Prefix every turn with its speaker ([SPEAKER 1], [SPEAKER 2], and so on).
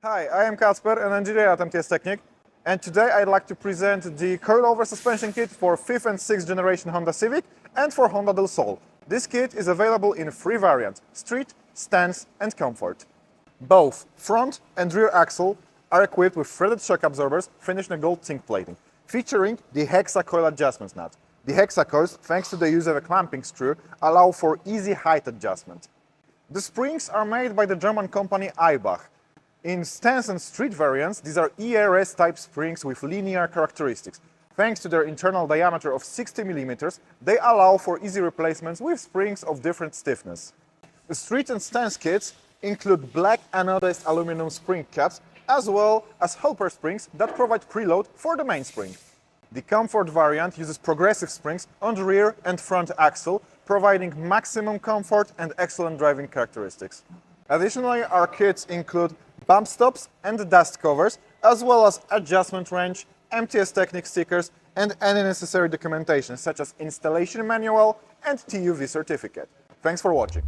[SPEAKER 1] Hi, I am Kasper, an engineer at MTS Technik, and today I'd like to present the coilover suspension kit for 5th and 6th generation Honda Civic and for Honda del Sol. This kit is available in 3 variants: Street, Stance and Comfort. Both front and rear axle are equipped with threaded shock absorbers finished in gold zinc plating, featuring the Hexa coil adjustment nut. The Hexa coils, thanks to the use of a clamping screw, allow for easy height adjustment. The springs are made by the German company eibach. In Stance and Street variants, these are ERS-type springs with linear characteristics. Thanks to their internal diameter of 60 mm, they allow for easy replacements with springs of different stiffness. The Street and Stance kits include black anodized aluminum spring caps, as well as helper springs that provide preload for the mainspring. The Comfort variant uses progressive springs on the rear and front axle, providing maximum comfort and excellent driving characteristics. Additionally, our kits include bump stops and dust covers, as well as adjustment wrench, MTS Technik stickers, and any necessary documentation such as installation manual and TÜV certificate. Thanks for watching.